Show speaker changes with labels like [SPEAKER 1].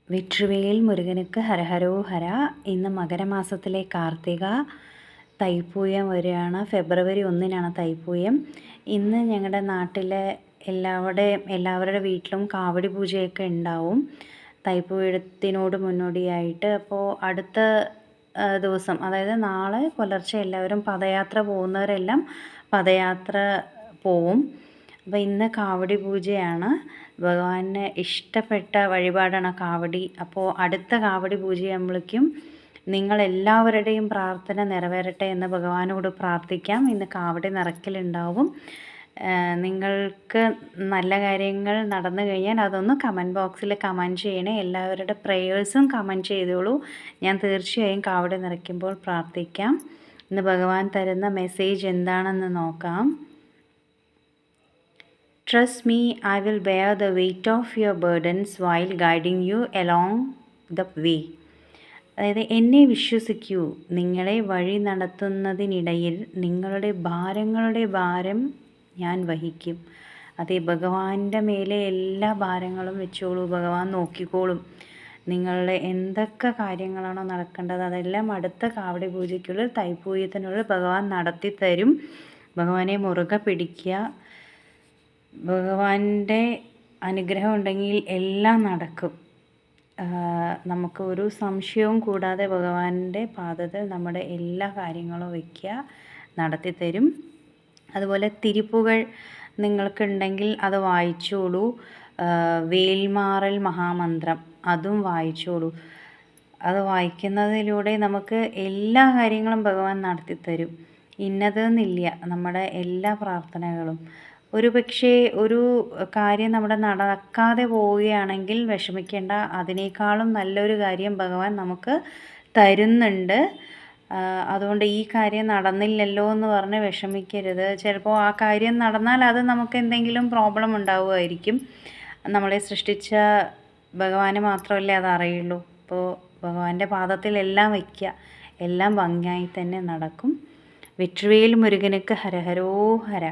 [SPEAKER 1] വെട്രിവേൽ മുരുകനുക്ക് ഹരഹരോഹര. ഇന്ന് മകരമാസത്തിലെ കാർത്തിക തൈപ്പൂയം വരികയാണ്. ഫെബ്രുവരി 1 തൈപ്പൂയം. ഇന്ന് ഞങ്ങളുടെ നാട്ടിലെ എല്ലാവരുടെ വീട്ടിലും കാവടി പൂജയൊക്കെ ഉണ്ടാവും തൈപ്പൂയത്തിനോട് മുന്നോടിയായിട്ട്. അപ്പോൾ അടുത്ത ദിവസം, അതായത് നാളെ പുലർച്ചെ എല്ലാവരും പദയാത്ര പോകുന്നവരെല്ലാം പദയാത്ര പോവും. അപ്പോൾ ഇന്ന് കാവടി പൂജയാണ്. ഭഗവാന് ഇഷ്ടപ്പെട്ട വഴിപാടാണ് കാവടി. അപ്പോൾ അടുത്ത കാവടി പൂജയാകുമ്പോഴേക്കും നിങ്ങളെല്ലാവരുടെയും പ്രാർത്ഥന നിറവേറട്ടെ എന്ന് ഭഗവാനോട് പ്രാർത്ഥിക്കാം. ഇന്ന് കാവടി നിറയ്ക്കലുണ്ടാവും. നിങ്ങൾക്ക് നല്ല കാര്യങ്ങൾ നടന്നു കഴിഞ്ഞാൽ അതൊന്ന് കമൻറ്റ് ബോക്സിൽ കമൻറ്റ് ചെയ്യണേ. എല്ലാവരുടെ പ്രേയേഴ്സും കമൻറ്റ് ചെയ്തോളൂ. ഞാൻ തീർച്ചയായും കാവടി നിറയ്ക്കുമ്പോൾ പ്രാർത്ഥിക്കാം. ഇന്ന് ഭഗവാൻ തരുന്ന മെസ്സേജ് എന്താണെന്ന് നോക്കാം. Trust me, I will bear the weight of your burdens while guiding you along the way. അതായത് എന്നെ വിശ്വസിക്കൂ, നിങ്ങളെ വഴി നടത്തുന്നതിനിടയിൽ നിങ്ങളുടെ ഭാരങ്ങളുടെ ഭാരം ഞാൻ വഹിക്കും. അതേ, ഭഗവാന്റെ മേലെ എല്ലാ ഭാരങ്ങളും വെച്ചോളൂ. ഭഗവാൻ നോക്കിക്കോളും. നിങ്ങളുടെ എന്തൊക്കെ കാര്യങ്ങളാണോ നടക്കേണ്ടത് അതെല്ലാം അടുത്ത കാവടി പൂജയ്ക്കുള്ളിൽ തൈപ്പൂയത്തിനുള്ളിൽ ഭഗവാൻ നടത്തി തരും. ഭഗവാനെ മുറുകെ പിടിക്കുക. ഭഗവാന്റെ അനുഗ്രഹം ഉണ്ടെങ്കിൽ എല്ലാം നടക്കും. നമുക്ക് ഒരു സംശയവും കൂടാതെ ഭഗവാന്റെ പാദത്തിൽ നമ്മുടെ എല്ലാ കാര്യങ്ങളും വയ്ക്കുക, നടത്തി തരും. അതുപോലെ തിരുപ്പുകൾ നിങ്ങൾക്കുണ്ടെങ്കിൽ അത് വായിച്ചോളൂ. വേൽമാറൽ മഹാമന്ത്രം അതും വായിച്ചോളൂ. അത് വായിക്കുന്നതിലൂടെ നമുക്ക് എല്ലാ കാര്യങ്ങളും ഭഗവാൻ നടത്തി തരും. ഇന്നതെന്നില്ല, നമ്മുടെ എല്ലാ പ്രാർത്ഥനകളും. പക്ഷേ ഒരു കാര്യം നമ്മുടെ നടക്കാതെ പോവുകയാണെങ്കിൽ വിഷമിക്കേണ്ട. അതിനേക്കാളും നല്ലൊരു കാര്യം ഭഗവാൻ നമുക്ക് തരുന്നുണ്ട്. അതുകൊണ്ട് ഈ കാര്യം നടന്നില്ലല്ലോ എന്ന് പറഞ്ഞ് വിഷമിക്കരുത്. ചിലപ്പോൾ ആ കാര്യം നടന്നാൽ അത് നമുക്ക് എന്തെങ്കിലും പ്രോബ്ലം ഉണ്ടാവുമായിരിക്കും. നമ്മളെ സൃഷ്ടിച്ച ഭഗവാന് മാത്രമല്ലേ അതറിയുള്ളൂ. അപ്പോൾ ഭഗവാന്റെ പാദത്തിൽ എല്ലാം വയ്ക്കുക, എല്ലാം ഭംഗിയായി തന്നെ നടക്കും. വെട്രിവേൽ മുരുകനുക്ക് ഹരഹരോഹര.